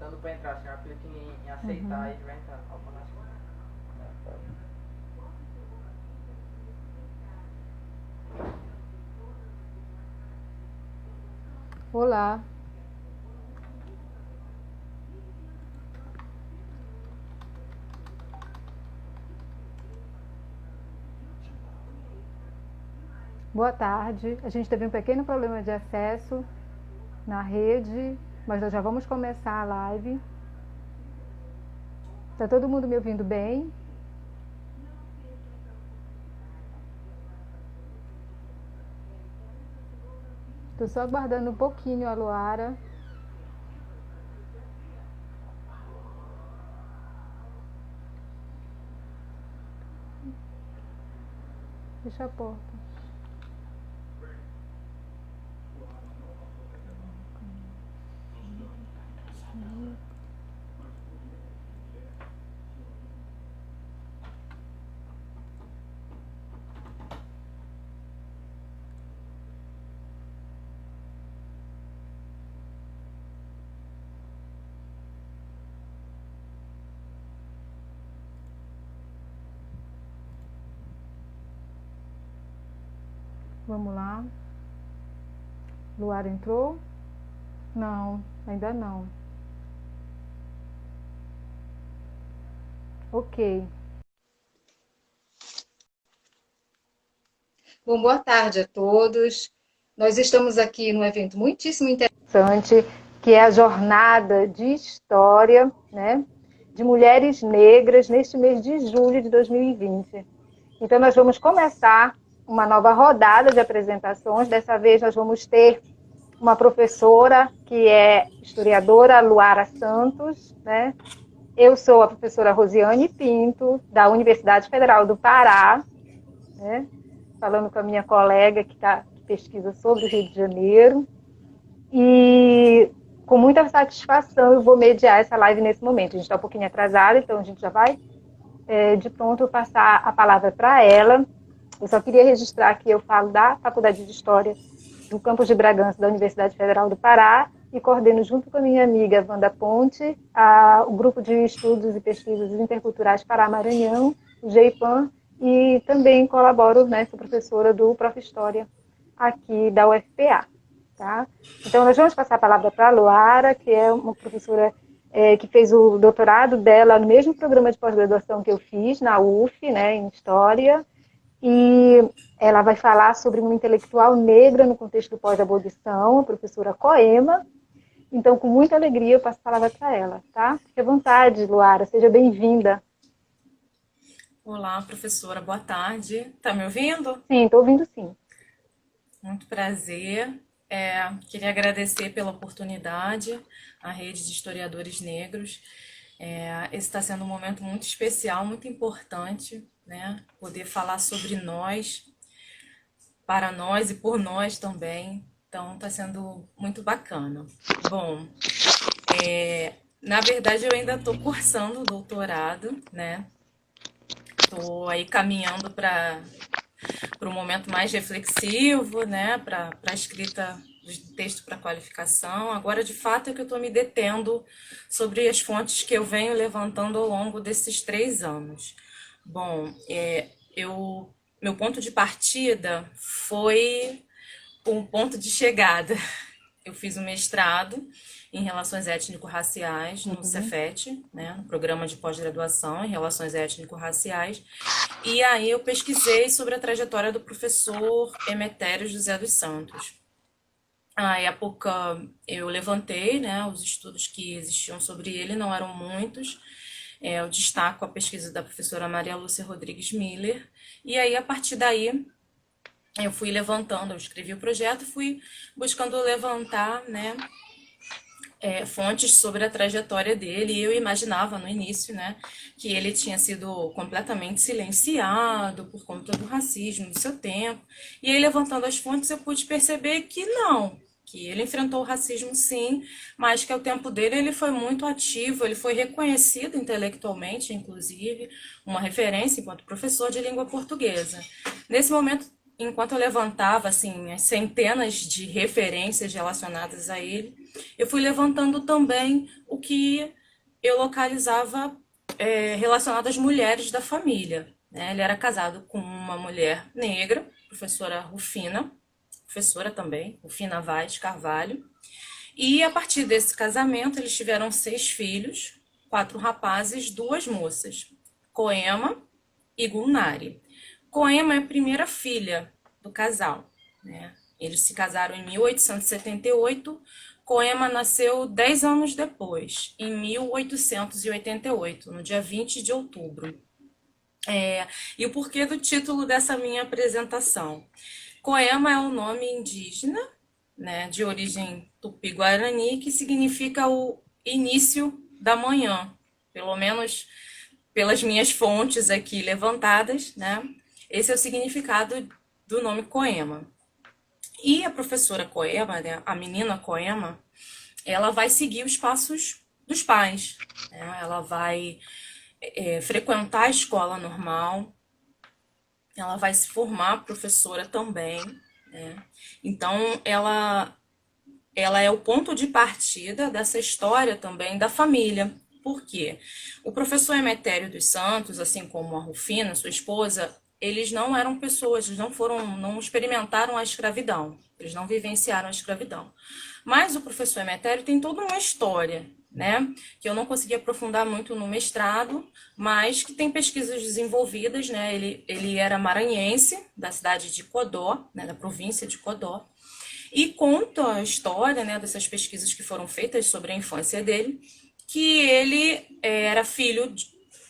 dando para entrar. A senhora clica em aceitar e vai entrar automaticamente. Olá. Boa tarde. A gente teve um pequeno problema de acesso na rede, mas nós já vamos começar a live. Está todo mundo me ouvindo bem? Estou só aguardando um pouquinho a Luara. Fecha a porta. Vamos lá. Luara entrou? Não, ainda não. Ok. Bom, boa tarde a todos. Nós estamos aqui num evento muitíssimo interessante, que é a Jornada de História, né, de Mulheres Negras, neste mês de julho de 2020. Então, nós vamos começar uma nova rodada de apresentações. Dessa vez, nós vamos ter uma professora que é historiadora, Luara Santos, né? Eu sou a professora Rosiane Pinto, da Universidade Federal do Pará, né? Falando com a minha colega que pesquisa sobre o Rio de Janeiro. E com muita satisfação eu vou mediar essa live nesse momento. A gente está um pouquinho atrasado, então a gente já vai de pronto passar a palavra para ela. Eu só queria registrar que eu falo da Faculdade de História do campus de Bragança da Universidade Federal do Pará e coordeno junto com a minha amiga Wanda Ponte o grupo de estudos e pesquisas interculturais Pará-Maranhão, o GEIPAM, e também colaboro, né, sou professora do Prof. História aqui da UFPA. Tá? Então, nós vamos passar a palavra para a Luara, que é uma professora que fez o doutorado dela no mesmo programa de pós-graduação que eu fiz, na UF, né, em História, e ela vai falar sobre uma intelectual negra no contexto do pós-abolição, a professora Coema. Então, com muita alegria, eu passo a palavra para ela, tá? Fique à vontade, Luara, seja bem-vinda. Olá, professora, boa tarde. Tá me ouvindo? Sim, estou ouvindo sim. Muito prazer. Queria agradecer pela oportunidade à Rede de Historiadores Negros. Esse está sendo um momento muito especial, muito importante, né? Poder falar sobre nós, para nós e por nós também. Então, está sendo muito bacana. Bom, na verdade, eu ainda estou cursando o doutorado, né? Estou aí caminhando para um momento mais reflexivo, né, para a escrita do texto para qualificação. Agora, de fato, é que eu estou me detendo sobre as fontes que eu venho levantando ao longo desses 3 anos. Bom, meu ponto de partida foi um ponto de chegada. Eu fiz um mestrado em Relações Étnico-Raciais no Cefet, né, no Programa de Pós-Graduação em Relações Étnico-Raciais, e aí eu pesquisei sobre a trajetória do professor Emetério José dos Santos. À época eu levantei, né, os estudos que existiam sobre ele, não eram muitos. Eu destaco a pesquisa da professora Maria Lúcia Rodrigues Miller, e aí a partir daí eu fui levantando, eu escrevi o projeto, fui buscando levantar, né, fontes sobre a trajetória dele, e eu imaginava no início, né, que ele tinha sido completamente silenciado por conta do racismo do seu tempo, e aí levantando as fontes eu pude perceber que não, que ele enfrentou o racismo sim, mas que ao tempo dele ele foi muito ativo, ele foi reconhecido intelectualmente, inclusive, uma referência enquanto professor de língua portuguesa. Nesse momento, enquanto eu levantava assim as centenas de referências relacionadas a ele, eu fui levantando também o que eu localizava relacionado às mulheres da família, né? Ele era casado com uma mulher negra, professora Rufina, professora também, Rufina Vaz Carvalho. E a partir desse casamento, eles tiveram 6 filhos, 4 rapazes, 2 moças, Coema e Gulnari. Coema é a primeira filha do casal, né? Eles se casaram em 1878. Coema nasceu 10 anos depois, em 1888, no dia 20 de outubro. E o porquê do título dessa minha apresentação? Coema é um nome indígena, né, de origem tupi-guarani, que significa o início da manhã, pelo menos pelas minhas fontes aqui levantadas, né? Esse é o significado do nome Coema. E a professora Coema, né, a menina Coema, ela vai seguir os passos dos pais, né? Ela vai frequentar a escola normal, ela vai se formar professora também, né? Então, ela é o ponto de partida dessa história também da família. Por quê? O professor Emetério dos Santos, assim como a Rufina, sua esposa, eles não eram pessoas, eles não experimentaram a escravidão, eles não vivenciaram a escravidão. Mas o professor Emetério tem toda uma história, né, que eu não consegui aprofundar muito no mestrado, mas que tem pesquisas desenvolvidas, né? Ele era maranhense, da cidade de Codó, né, da província de Codó, e conta a história, né, dessas pesquisas que foram feitas sobre a infância dele, que ele era filho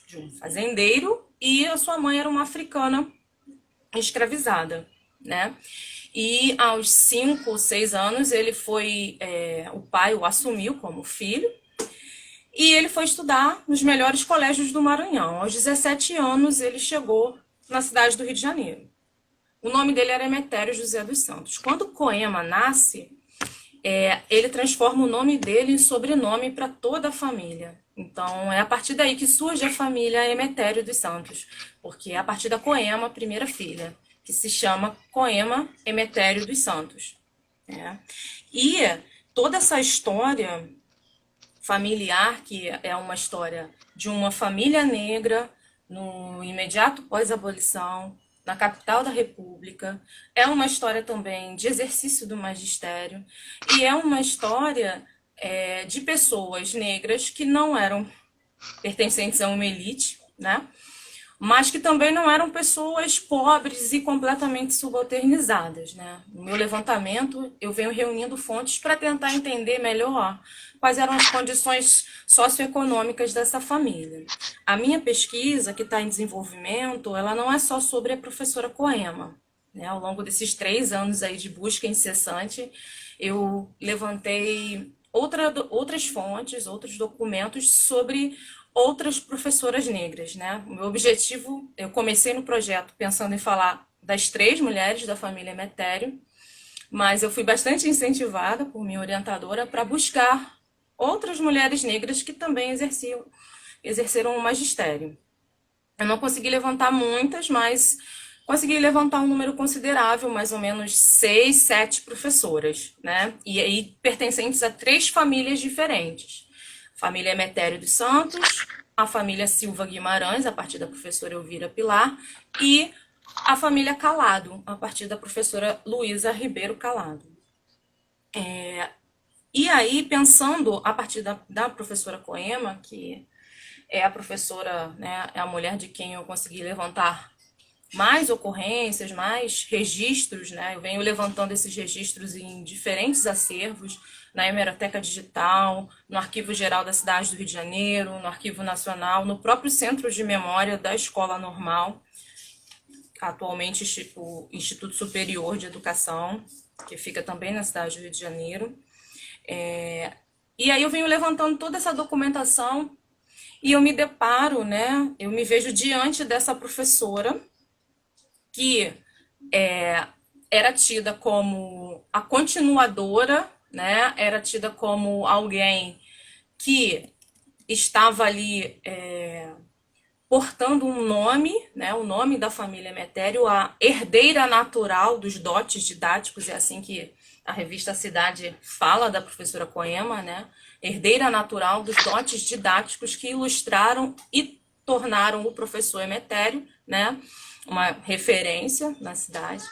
de um fazendeiro e a sua mãe era uma africana escravizada, né? E aos 5 ou 6 anos ele foi, o pai o assumiu como filho e ele foi estudar nos melhores colégios do Maranhão. Aos 17 anos ele chegou na cidade do Rio de Janeiro. O nome dele era Emetério José dos Santos. Quando Coema nasce, ele transforma o nome dele em sobrenome para toda a família. Então, é a partir daí que surge a família Emetério dos Santos, porque é a partir da Coema, primeira filha, que se chama Coema Emetério dos Santos. E toda essa história familiar, que é uma história de uma família negra no imediato pós-abolição, na capital da República, é uma história também de exercício do magistério e é uma história de pessoas negras que não eram pertencentes a uma elite, né? Mas que também não eram pessoas pobres e completamente subalternizadas, né? No meu levantamento, eu venho reunindo fontes para tentar entender melhor quais eram as condições socioeconômicas dessa família. A minha pesquisa, que está em desenvolvimento, ela não é só sobre a professora Coema, né? Ao longo desses 3 anos aí de busca incessante, eu levantei outras fontes, outros documentos sobre outras professoras negras, né? O meu objetivo, eu comecei no projeto pensando em falar das 3 mulheres da família Emetério, mas eu fui bastante incentivada por minha orientadora para buscar outras mulheres negras que também exerceram o magistério. Eu não consegui levantar muitas, mas consegui levantar um número considerável, mais ou menos 6, 7 professoras, né? E aí pertencentes a 3 famílias diferentes. Família Emetério dos Santos, a família Silva Guimarães, a partir da professora Elvira Pilar, e a família Calado, a partir da professora Luísa Ribeiro Calado. E aí, pensando a partir da professora Coema, que é a professora, né, é a mulher de quem eu consegui levantar mais ocorrências, mais registros, né? Eu venho levantando esses registros em diferentes acervos, na Hemeroteca Digital, no Arquivo Geral da Cidade do Rio de Janeiro, no Arquivo Nacional, no próprio Centro de Memória da Escola Normal, atualmente o Instituto Superior de Educação, que fica também na cidade do Rio de Janeiro. E aí eu venho levantando toda essa documentação e eu me deparo, né? Eu me vejo diante dessa professora que era tida como a continuadora, né? Era tida como alguém que estava ali portando um nome, né? O nome da família Emetério, a herdeira natural dos dotes didáticos, é assim que A revista Cidade fala da professora Coema, né? Herdeira natural dos dotes didáticos que ilustraram e tornaram o professor Emetério, né? Uma referência na cidade.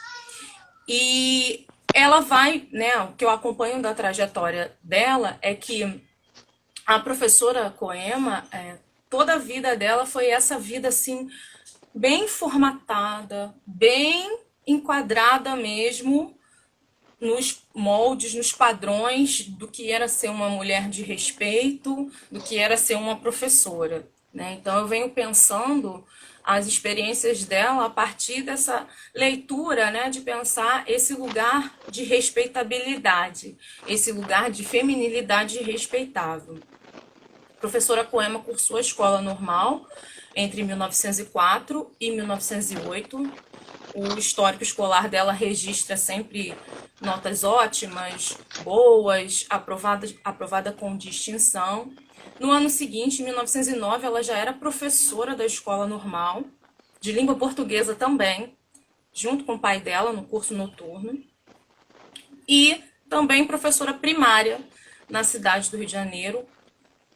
E ela vai, né? O que eu acompanho da trajetória dela é que a professora Coema, toda a vida dela foi essa vida assim, bem formatada, bem enquadrada mesmo nos moldes, nos padrões do que era ser uma mulher de respeito, do que era ser uma professora, né? Então eu venho pensando as experiências dela a partir dessa leitura, né, de pensar esse lugar de respeitabilidade, esse lugar de feminilidade respeitável. A professora Coema cursou a escola normal entre 1904 e 1908. O histórico escolar dela registra sempre notas ótimas, boas, aprovada com distinção. No ano seguinte, em 1909, ela já era professora da escola normal, de língua portuguesa também, junto com o pai dela no curso noturno, e também professora primária na cidade do Rio de Janeiro,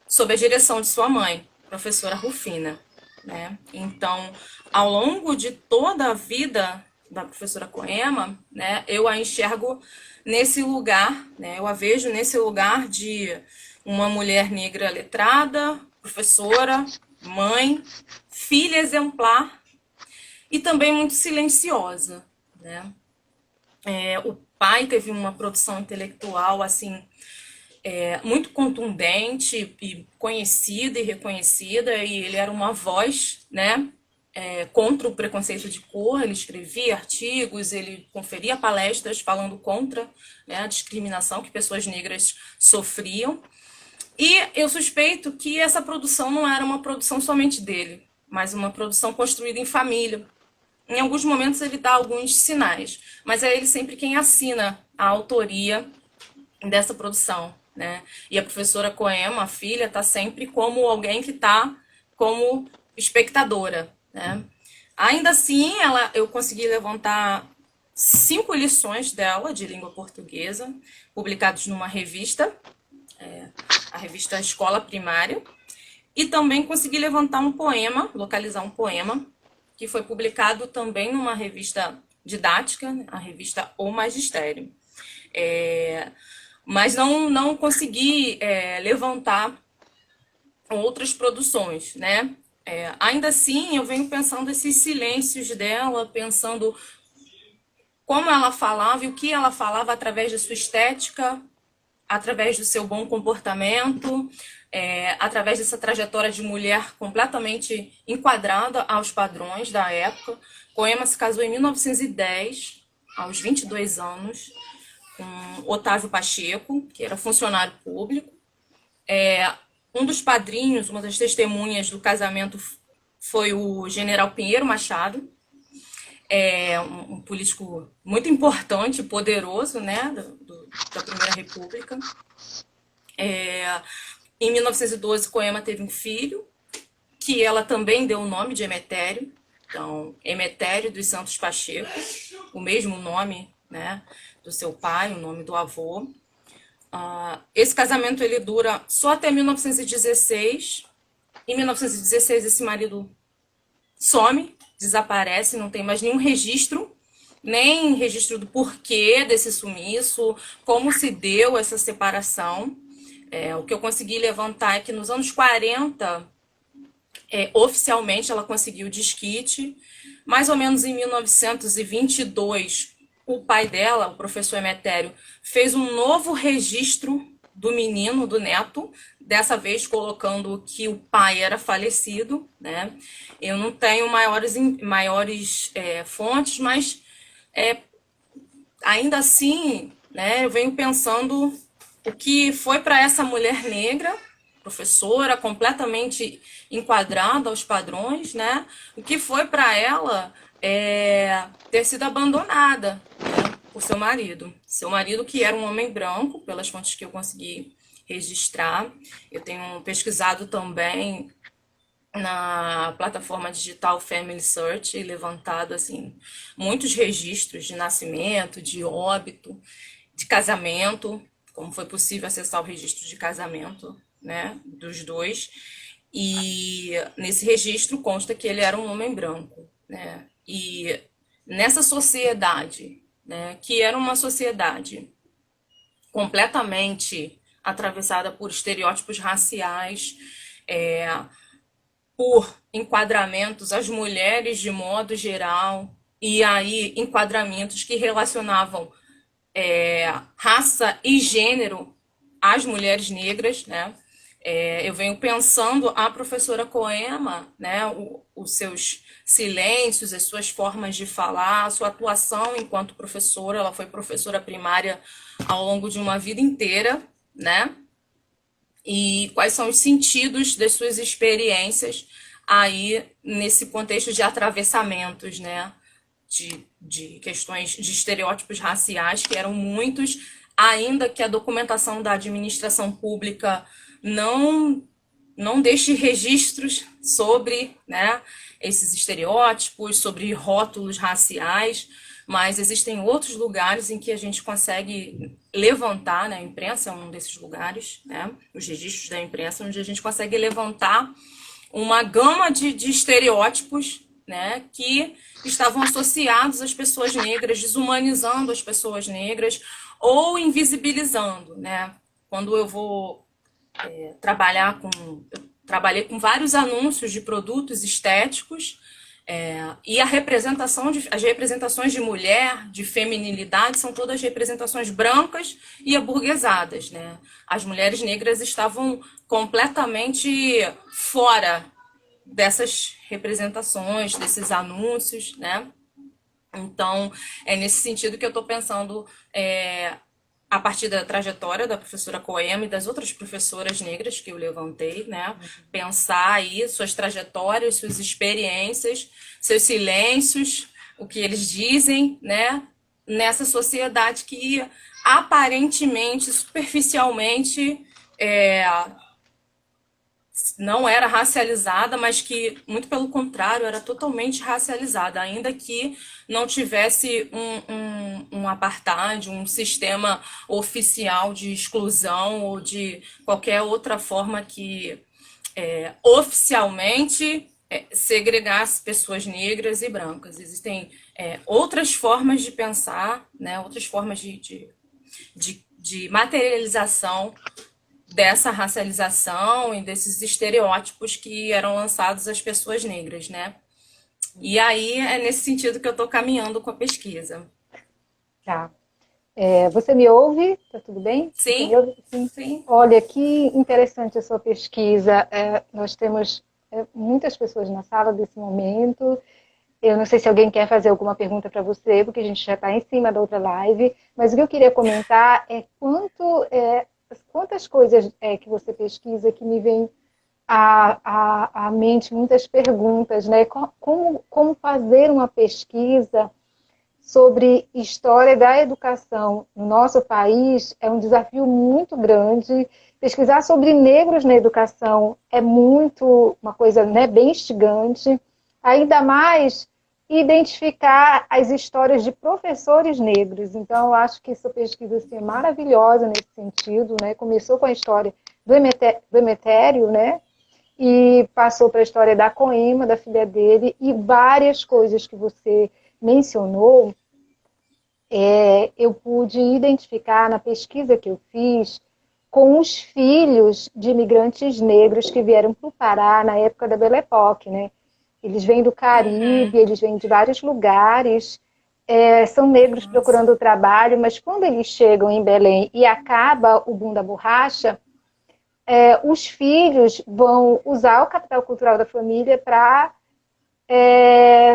sob a direção de sua mãe, professora Rufina, né? Então, ao longo de toda a vida da professora Coema, né, eu a enxergo nesse lugar, né, eu a vejo nesse lugar de uma mulher negra letrada, professora, mãe, filha exemplar e também muito silenciosa, né? O pai teve uma produção intelectual assim muito contundente e conhecida e reconhecida, e ele era uma voz, né, contra o preconceito de cor. Ele escrevia artigos, ele conferia palestras falando contra, né, a discriminação que pessoas negras sofriam. E eu suspeito que essa produção não era uma produção somente dele, mas uma produção construída em família. Em alguns momentos ele dá alguns sinais, mas é ele sempre quem assina a autoria dessa produção, né? E a professora Coema, a filha, está sempre como alguém que está como espectadora, né? Ainda assim, eu consegui levantar 5 lições dela de língua portuguesa, publicados numa revista, a revista Escola Primária, e também consegui levantar um poema, localizar um poema, que foi publicado também numa revista didática, a revista O Magistério. Mas não consegui levantar outras produções, né? Ainda assim, eu venho pensando esses silêncios dela, pensando como ela falava e o que ela falava através da sua estética, através do seu bom comportamento, através dessa trajetória de mulher completamente enquadrada aos padrões da época. Coema se casou em 1910, aos 22 anos, com Otávio Pacheco, que era funcionário público. Um dos padrinhos, uma das testemunhas do casamento foi o general Pinheiro Machado, um político muito importante, poderoso, né, da Primeira República. Em 1912, Coema teve um filho, que ela também deu o nome de Emetério. Então, Emetério dos Santos Pacheco, o mesmo nome, né, do seu pai, o nome do avô. Esse casamento ele dura só até 1916. Em 1916, esse marido some, desaparece, não tem mais nenhum registro, nem registro do porquê desse sumiço, como se deu essa separação. O que eu consegui levantar é que nos anos 40, oficialmente ela conseguiu o desquite. Mais ou menos em 1922, o pai dela, o professor Emetério, fez um novo registro do menino, do neto, dessa vez colocando que o pai era falecido, né? Eu não tenho maiores fontes, mas ainda assim, né, eu venho pensando o que foi para essa mulher negra, professora, completamente enquadrada aos padrões, né? O que foi para ela ter sido abandonada, né, por seu marido. Seu marido, que era um homem branco, pelas fontes que eu consegui registrar. Eu tenho pesquisado também na plataforma digital Family Search e levantado assim muitos registros de nascimento, de óbito. de casamento, como foi possível acessar o registro de casamento, né, dos dois. E nesse registro consta que ele era um homem branco, né? E nessa sociedade, né, que era uma sociedade completamente atravessada por estereótipos raciais, por enquadramentos às mulheres de modo geral, e aí enquadramentos que relacionavam raça e gênero às mulheres negras, né? Eu venho pensando a professora Coema, né, os seus silêncios, as suas formas de falar, a sua atuação enquanto professora. Ela foi professora primária ao longo de uma vida inteira, né? E quais são os sentidos das suas experiências aí nesse contexto de atravessamentos, né? De questões de estereótipos raciais, que eram muitos, ainda que a documentação da administração pública não deixe registros sobre, né, esses estereótipos, sobre rótulos raciais, mas existem outros lugares em que a gente consegue levantar, né, a imprensa é um desses lugares, né, os registros da imprensa, onde a gente consegue levantar uma gama de estereótipos, né, que estavam associados às pessoas negras, desumanizando as pessoas negras ou invisibilizando, né? Quando eu vou trabalhar eu trabalhei com vários anúncios de produtos estéticos, e as representações de mulher, de feminilidade, são todas representações brancas e aburguesadas, né? As mulheres negras estavam completamente fora dessas representações, desses anúncios, né? Então, é nesse sentido que eu estou pensando, a partir da trajetória da professora Coema e das outras professoras negras que eu levantei, né? Pensar aí suas trajetórias, suas experiências, seus silêncios, o que eles dizem, né? Nessa sociedade que aparentemente, superficialmente, não era racializada, mas que, muito pelo contrário, era totalmente racializada, ainda que não tivesse um apartheid, um sistema oficial de exclusão ou de qualquer outra forma que oficialmente segregasse pessoas negras e brancas. Existem outras formas de pensar, né, outras formas de materialização dessa racialização e desses estereótipos que eram lançados às pessoas negras, né? E aí é nesse sentido que eu estou caminhando com a pesquisa. Tá. Você me ouve? Tá tudo bem? Você Sim, me ouve? Sim. sim. Olha, que interessante a sua pesquisa. Nós temos muitas pessoas na sala desse momento. Eu não sei se alguém quer fazer alguma pergunta para você, porque a gente já está em cima da outra live, mas o que eu queria comentar é quantas coisas que você pesquisa que me vem à mente muitas perguntas, né? Como fazer uma pesquisa sobre história da educação no nosso país é um desafio muito grande. Pesquisar sobre negros na educação é uma coisa, né, bem instigante. Ainda mais identificar as histórias de professores negros. Então, eu acho que essa pesquisa assim, é maravilhosa nesse sentido, né? Começou com a história do Emetério, né? E passou para a história da Coema, da filha dele, e várias coisas que você mencionou, eu pude identificar na pesquisa que eu fiz com os filhos de imigrantes negros que vieram para o Pará na época da Belle Époque, né? Eles vêm do Caribe, eles vêm de vários lugares, são negros procurando trabalho, mas quando eles chegam em Belém e acaba o boom da borracha, os filhos vão usar o capital cultural da família para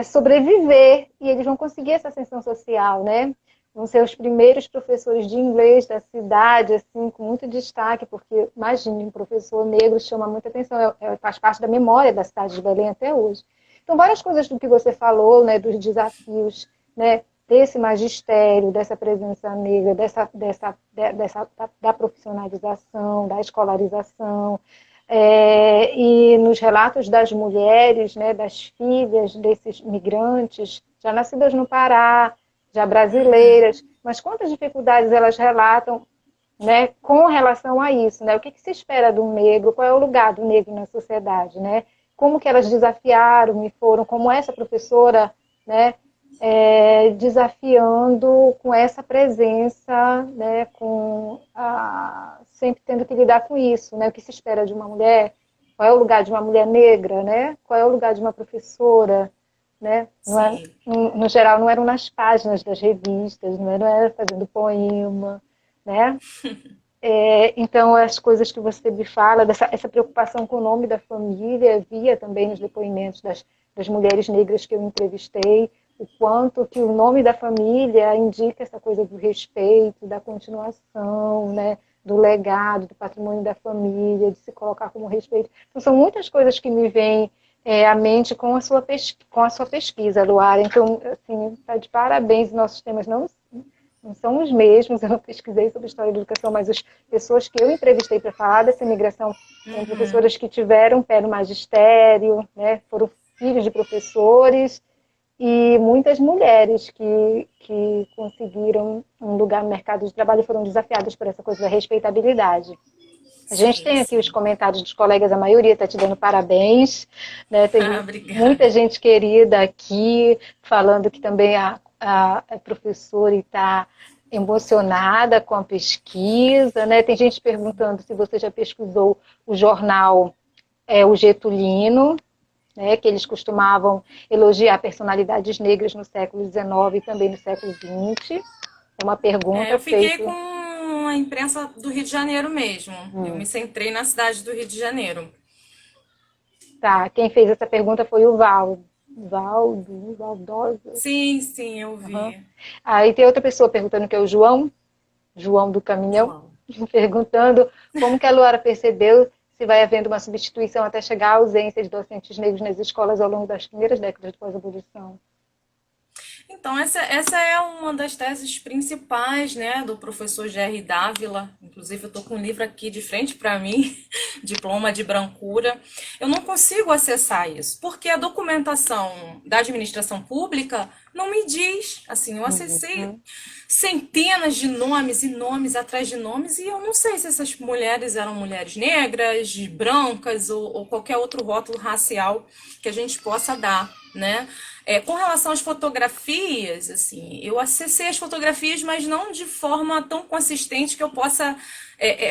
sobreviver, e eles vão conseguir essa ascensão social, né? Vão ser os primeiros professores de inglês da cidade, assim, com muito destaque, porque, imagine, um professor negro chama muita atenção, faz parte da memória da cidade de Belém até hoje. Então, várias coisas do que você falou, né, dos desafios, né, desse magistério, dessa presença negra, da profissionalização, da escolarização, e nos relatos das mulheres, né, das filhas desses migrantes, já nascidas no Pará, já brasileiras, mas quantas dificuldades elas relatam, né, com relação a isso, né? O que se espera do negro, qual é o lugar do negro na sociedade, né? Como que elas desafiaram e foram, como essa professora, né, desafiando com essa presença, né, sempre tendo que lidar com isso, né? O que se espera de uma mulher, qual é o lugar de uma mulher negra, né? Qual é o lugar de uma professora, né? No geral, não eram nas páginas das revistas, não era fazendo poema, né? Então, as coisas que você me fala, essa preocupação com o nome da família, via também nos depoimentos das mulheres negras que eu entrevistei, o quanto que o nome da família indica essa coisa do respeito, da continuação, né? Do legado, do patrimônio da família, de se colocar como respeito. Então, são muitas coisas que me vêm à mente com a sua pesquisa, Luara. Então, assim, tá de parabéns, nossos temas não são os mesmos, eu não pesquisei sobre história da educação, mas as pessoas que eu entrevistei para falar dessa imigração são professoras que tiveram pé no magistério, né, foram filhos de professores, e muitas mulheres que conseguiram um lugar no mercado de trabalho e foram desafiadas por essa coisa da respeitabilidade. A gente tem aqui os comentários dos colegas, a maioria está te dando parabéns, né? Tem muita gente querida aqui falando que também a professora está emocionada com a pesquisa, né? Tem gente perguntando se você já pesquisou o jornal O Getulino, né, que eles costumavam elogiar personalidades negras no século XIX e também no século XX. É uma pergunta eu fiquei feita... com a imprensa do Rio de Janeiro mesmo. Eu me centrei na cidade do Rio de Janeiro. Tá, quem fez essa pergunta foi o Valdosa. Sim, eu vi. Aí tem outra pessoa perguntando, que é o João do Caminhão, perguntando como que a Luara percebeu se vai havendo uma substituição até chegar à ausência de docentes negros nas escolas ao longo das primeiras décadas de pós-abolição. Então, essa é uma das teses principais, né, do professor Gerry Dávila. Inclusive, eu estou com um livro aqui de frente para mim, Diploma de Brancura. Eu não consigo acessar isso, porque a documentação da administração pública não me diz. Assim, eu acessei centenas de nomes e nomes atrás de nomes, e eu não sei se essas mulheres eram mulheres negras, brancas ou qualquer outro rótulo racial que a gente possa dar, né? Com relação às fotografias, assim, eu acessei as fotografias, mas não de forma tão consistente que eu possa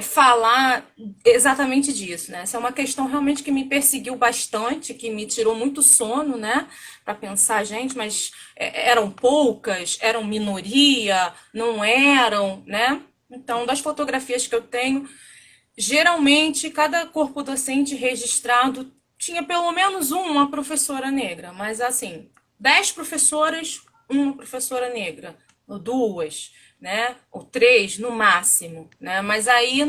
falar exatamente disso, né? Essa é uma questão realmente que me perseguiu bastante, que me tirou muito sono, né? Para pensar, gente, mas eram poucas, eram minoria, não eram, né? Então, das fotografias que eu tenho, geralmente, cada corpo docente registrado tinha pelo menos uma professora negra, mas assim, 10 professoras, uma professora negra, ou 2, né? Ou 3 no máximo, né? Mas aí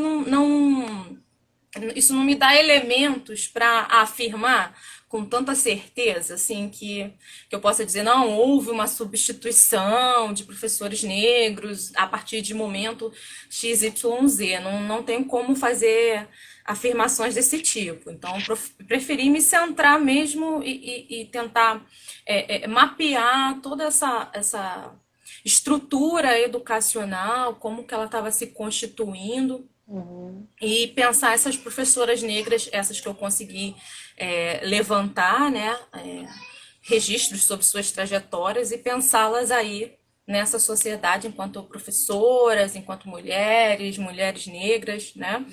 isso não me dá elementos para afirmar com tanta certeza, assim, que eu possa dizer, não, houve uma substituição de professores negros a partir de momento XYZ. Não tenho como fazer afirmações desse tipo. Então, preferi me centrar mesmo e tentar mapear toda essa estrutura educacional, como que ela estava se constituindo, e pensar essas professoras negras, essas que eu consegui levantar, né, registros sobre suas trajetórias, e pensá-las aí nessa sociedade enquanto professoras, enquanto mulheres negras, né,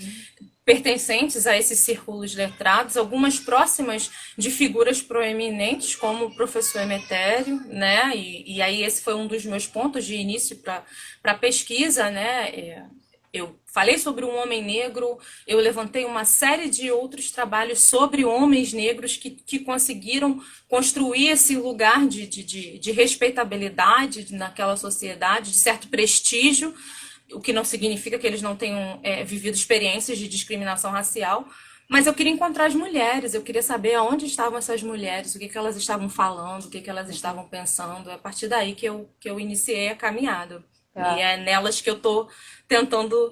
pertencentes a esses círculos letrados, algumas próximas de figuras proeminentes, como o professor Emetério, né, e aí esse foi um dos meus pontos de início para a pesquisa, né. Eu falei sobre um homem negro, eu levantei uma série de outros trabalhos sobre homens negros que conseguiram construir esse lugar de respeitabilidade naquela sociedade, de certo prestígio, o que não significa que eles não tenham vivido experiências de discriminação racial, mas eu queria encontrar as mulheres, eu queria saber aonde estavam essas mulheres, o que elas estavam falando, o que elas estavam pensando. É a partir daí que eu iniciei a caminhada. E é nelas que eu estou tentando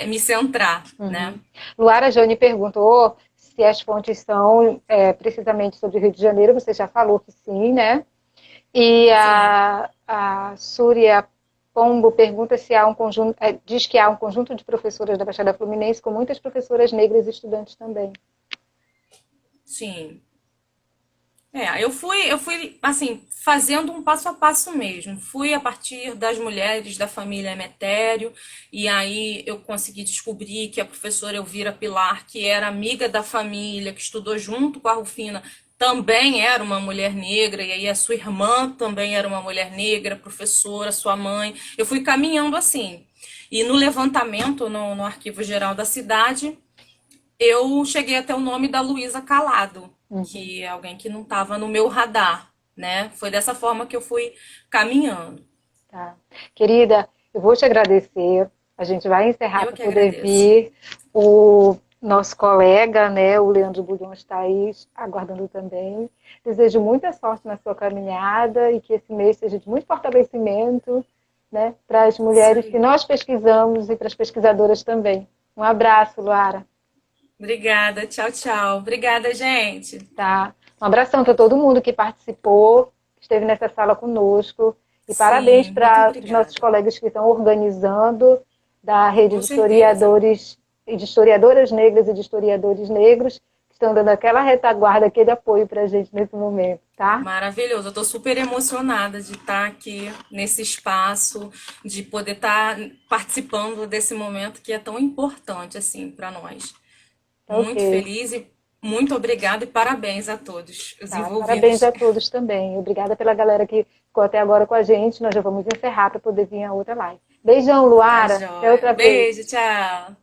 me centrar, né? Luara Jane perguntou se as fontes são precisamente sobre o Rio de Janeiro. Você já falou que sim, né? E a Súria Pombo pergunta se há um conjunto, diz que há um conjunto de professoras da Baixada Fluminense com muitas professoras negras e estudantes também. Sim. Eu fui assim, fazendo um passo a passo mesmo. Fui a partir das mulheres da família Emetério, e aí eu consegui descobrir que a professora Elvira Pilar, que era amiga da família, que estudou junto com a Rufina, também era uma mulher negra, e aí a sua irmã também era uma mulher negra, professora, sua mãe. Eu fui caminhando assim. E no levantamento, no Arquivo Geral da cidade, eu cheguei até o nome da Luísa Calado, Uhum. que é alguém que não estava no meu radar, né? Foi dessa forma que eu fui caminhando. Tá. Querida, eu vou te agradecer. A gente vai encerrar Eu para que poder agradeço. vir. O nosso colega, né, o Leandro Bulhões está aí aguardando também. Desejo muita sorte na sua caminhada e que esse mês seja de muito fortalecimento, né, para as Isso mulheres que aí. nós pesquisamos e para as pesquisadoras também. Um abraço, Luara. Obrigada, tchau, tchau. Obrigada, gente. Tá? Um abração para todo mundo que participou, que esteve nessa sala conosco. E parabéns Sim, muito para os nossos obrigada. colegas que estão organizando da rede Com de certeza. historiadores e de historiadoras negras e de historiadores negros, que estão dando aquela retaguarda, aquele apoio para a gente nesse momento, tá? Maravilhoso. Eu estou super emocionada de estar aqui nesse espaço, de poder estar participando desse momento que é tão importante assim para nós. Tá, Muito ok. feliz e muito obrigada e parabéns a todos os Tá? Parabéns envolvidos. a todos também. Obrigada pela galera que ficou até agora com a gente. Nós já vamos encerrar para poder vir a outra live. Beijão, Tá Luara. Até joia. outra vez. Beijo, tchau.